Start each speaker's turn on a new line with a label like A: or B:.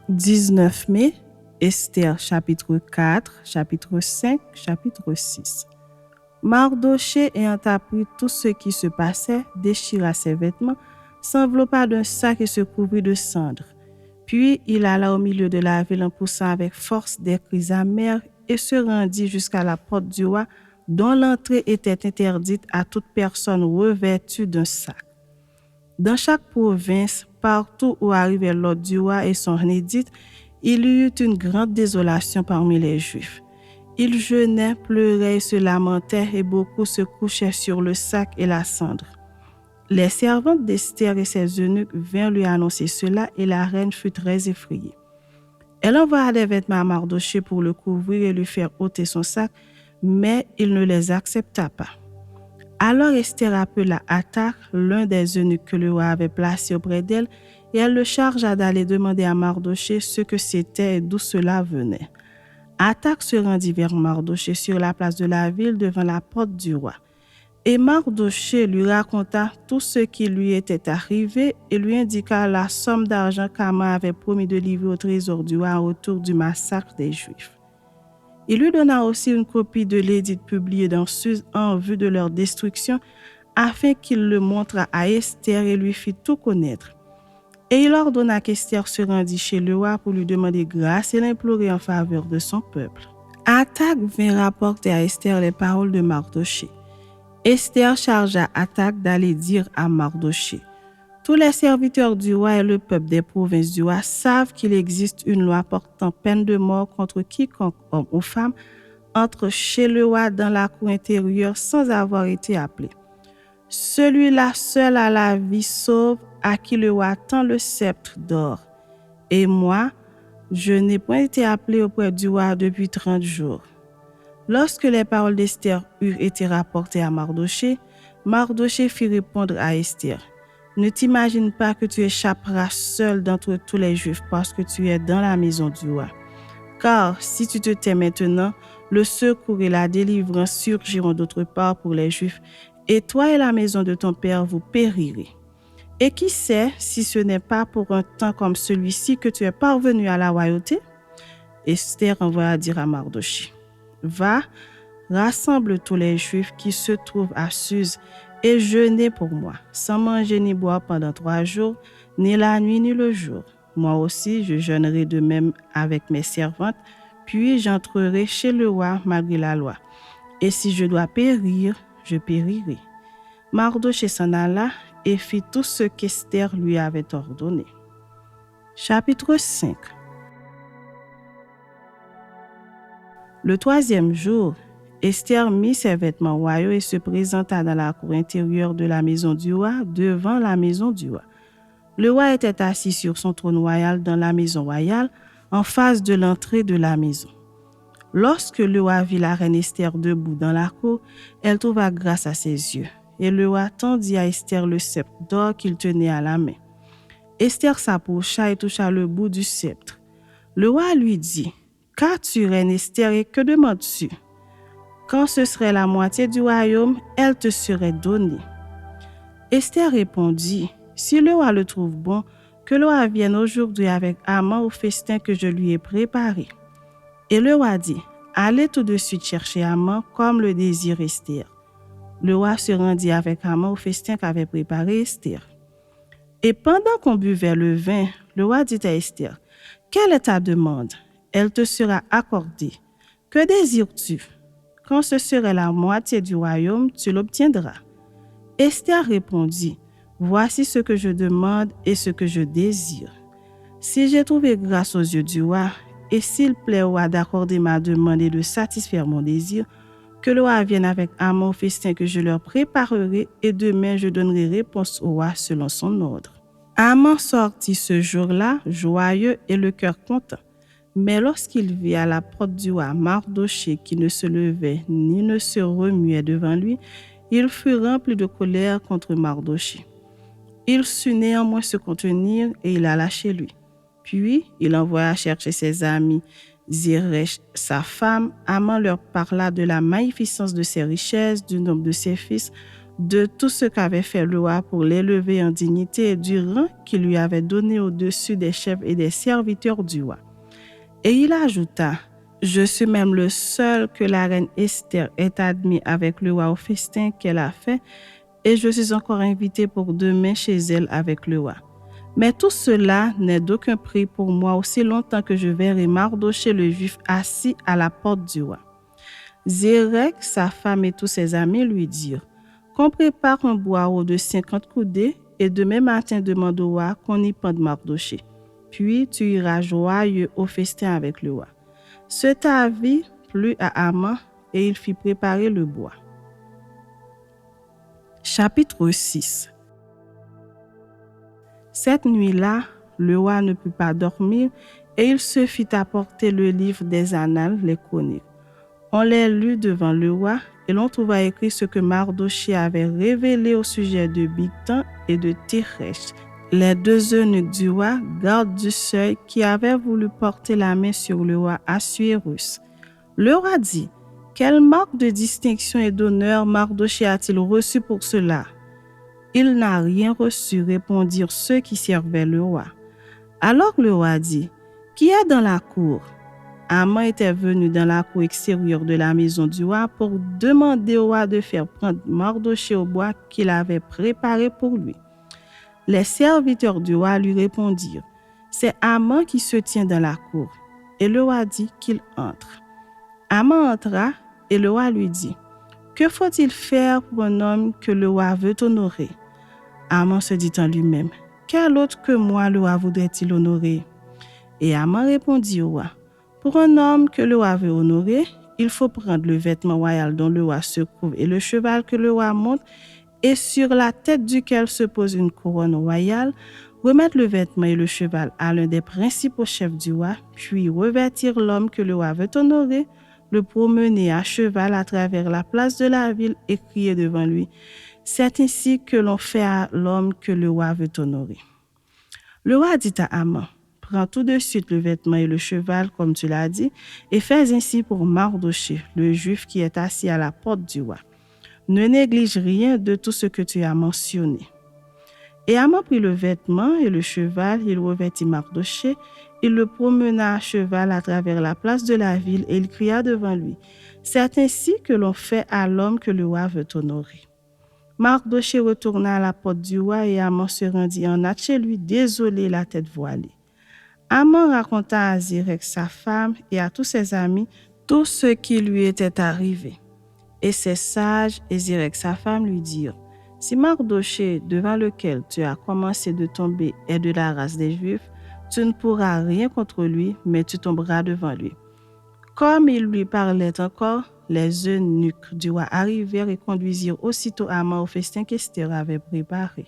A: 19 mai, Esther chapitre 4, chapitre 5, chapitre 6. Mardochée, ayant appris tout ce qui se passait, déchira ses vêtements, s'enveloppa d'un sac et se couvrit de cendres. Puis il alla au milieu de la ville en poussant avec force des cris amers et se rendit jusqu'à la porte du roi, dont l'entrée était interdite à toute personne revêtue d'un sac. Dans chaque province, partout où arrivait l'ordre du roi et son édit, il y eut une grande désolation parmi les Juifs. Ils jeûnaient, pleuraient et se lamentaient, et beaucoup se couchaient sur le sac et la cendre. Les servantes d'Esther et ses eunuques vinrent lui annoncer cela, et la reine fut très effrayée. Elle envoya des vêtements à Mardochée pour le couvrir et lui faire ôter son sac, mais il ne les accepta pas. Alors Esther appela Hathach, l'un des eunuques que le roi avait placé auprès d'elle, et elle le chargea d'aller demander à Mardochée ce que c'était et d'où cela venait. Hathach se rendit vers Mardochée sur la place de la ville devant la porte du roi. Et Mardochée lui raconta tout ce qui lui était arrivé et lui indiqua la somme d'argent qu'Haman avait promis de livrer au trésor du roi en retour du massacre des Juifs. Il lui donna aussi une copie de l'édit publié dans Suse en vue de leur destruction, afin qu'il le montrât à Esther et lui fit tout connaître. Et il ordonna qu'Esther se rendît chez le roi pour lui demander grâce et l'implorer en faveur de son peuple. Hathach vint rapporter à Esther les paroles de Mardochée. Esther chargea Hathach d'aller dire à Mardochée: tous les serviteurs du roi et le peuple des provinces du roi savent qu'il existe une loi portant peine de mort contre quiconque, homme ou femme, entre chez le roi dans la cour intérieure sans avoir été appelé. Celui-là seul a la vie sauve, à qui le roi tend le sceptre d'or. Et moi, je n'ai point été appelé auprès du roi depuis 30 jours. Lorsque les paroles d'Esther eurent été rapportées à Mardochée, Mardochée fit répondre à Esther: ne t'imagine pas que tu échapperas seul d'entre tous les Juifs parce que tu es dans la maison du roi. Car si tu te tais maintenant, le secours et la délivrance surgiront d'autre part pour les Juifs, et toi et la maison de ton père vous périrez. Et qui sait si ce n'est pas pour un temps comme celui-ci que tu es parvenu à la royauté? Esther envoya dire à Mardochée: va, rassemble tous les Juifs qui se trouvent à Suse et jeûnez pour moi, sans manger ni boire pendant 3 jours, ni la nuit ni le jour. Moi aussi, je jeûnerai de même avec mes servantes, puis j'entrerai chez le roi malgré la loi. Et si je dois périr, je périrai. Mardochée s'en alla et fit tout ce qu'Esther lui avait ordonné. Chapitre 5. Le 3e jour, Esther mit ses vêtements royaux et se présenta dans la cour intérieure de la maison du roi, devant la maison du roi. Le roi était assis sur son trône royal dans la maison royale, en face de l'entrée de la maison. Lorsque le roi vit la reine Esther debout dans la cour, elle trouva grâce à ses yeux. Et le roi tendit à Esther le sceptre d'or qu'il tenait à la main. Esther s'approcha et toucha le bout du sceptre. Le roi lui dit: qu'as-tu, reine Esther, et que demandes-tu? Quand ce serait la moitié du royaume, elle te serait donnée. Esther répondit: si le roi le trouve bon, que le roi vienne aujourd'hui avec Haman au festin que je lui ai préparé. Et le roi dit: allez tout de suite chercher Haman comme le désire Esther. Le roi se rendit avec Haman au festin qu'avait préparé Esther. Et pendant qu'on buvait le vin, le roi dit à Esther: quelle est ta demande? Elle te sera accordée. Que désires-tu? Quand ce serait la moitié du royaume, tu l'obtiendras. Esther répondit: voici ce que je demande et ce que je désire. Si j'ai trouvé grâce aux yeux du roi, et s'il plaît au roi d'accorder ma demande et de satisfaire mon désir, que le roi vienne avec Haman au festin que je leur préparerai, et demain je donnerai réponse au roi selon son ordre. Haman sortit ce jour-là, joyeux et le cœur content. Mais lorsqu'il vit à la porte du roi Mardochée qui ne se levait ni ne se remuait devant lui, il fut rempli de colère contre Mardochée. Il sut néanmoins se contenir et il alla chez lui. Puis il envoya chercher ses amis Zeresh, sa femme. Haman leur parla de la magnificence de ses richesses, du nombre de ses fils, de tout ce qu'avait fait le roi pour l'élever en dignité et du rang qu'il lui avait donné au-dessus des chefs et des serviteurs du roi. Et il ajouta, « Je suis même le seul que la reine Esther ait admis avec le roi au festin qu'elle a fait, et je suis encore invité pour demain chez elle avec le roi. Mais tout cela n'est d'aucun prix pour moi aussi longtemps que je verrai Mardochée le Juif assis à la porte du roi. » Zérek, sa femme et tous ses amis lui dirent, « Qu'on prépare un boireau de 50 coudées et demain matin demande au roi qu'on y pende Mardochée. Puis tu iras joyeux au festin avec le roi. » Cet avis plut à Haman et il fit préparer le bois. Chapitre 6. Cette nuit-là, le roi ne put pas dormir et il se fit apporter le livre des annales, les chroniques. On les lut devant le roi et l'on trouva écrit ce que Mardochée avait révélé au sujet de Bigtan et de Téresh, les deux eunuques du roi, gardes du seuil, qui avaient voulu porter la main sur le roi Assuérus. Le roi dit, « Quelle marque de distinction et d'honneur Mardochée a-t-il reçu pour cela ?» « Il n'a rien reçu, répondirent ceux qui servaient le roi. Alors le roi dit, « Qui est dans la cour ?» Haman était venu dans la cour extérieure de la maison du roi pour demander au roi de faire prendre Mardochée au bois qu'il avait préparé pour lui. Les serviteurs du roi lui répondirent, « C'est Haman qui se tient dans la cour. » Et le roi dit qu'il entre. Haman entra et le roi lui dit, « Que faut-il faire pour un homme que le roi veut honorer ?» Haman se dit en lui-même, « Quel autre que moi le roi voudrait-il honorer ?» Et Haman répondit au roi, « Pour un homme que le roi veut honorer, il faut prendre le vêtement royal dont le roi se couvre et le cheval que le roi monte et sur la tête duquel se pose une couronne royale, remettre le vêtement et le cheval à l'un des principaux chefs du roi, puis revêtir l'homme que le roi veut honorer, le promener à cheval à travers la place de la ville et crier devant lui. C'est ainsi que l'on fait à l'homme que le roi veut honorer. » Le roi dit à Haman, « Prends tout de suite le vêtement et le cheval, comme tu l'as dit, et fais ainsi pour Mardochée, le Juif qui est assis à la porte du roi. Ne néglige rien de tout ce que tu as mentionné. » Et Haman prit le vêtement et le cheval, il revêtit Mardochée, il le promena à cheval à travers la place de la ville et il cria devant lui, « C'est ainsi que l'on fait à l'homme que le roi veut honorer. » Mardochée retourna à la porte du roi et Haman se rendit en hâte chez lui, désolé, la tête voilée. Haman raconta à Zérek, sa femme, et à tous ses amis tout ce qui lui était arrivé. Et ses sages et Zérek, sa femme, lui dirent, « Si Mardochée, devant lequel tu as commencé de tomber, est de la race des Juifs, tu ne pourras rien contre lui, mais tu tomberas devant lui. » Comme il lui parlait encore, les eunuques du roi arrivèrent et conduisirent aussitôt Haman au festin qu'Esther avait préparé.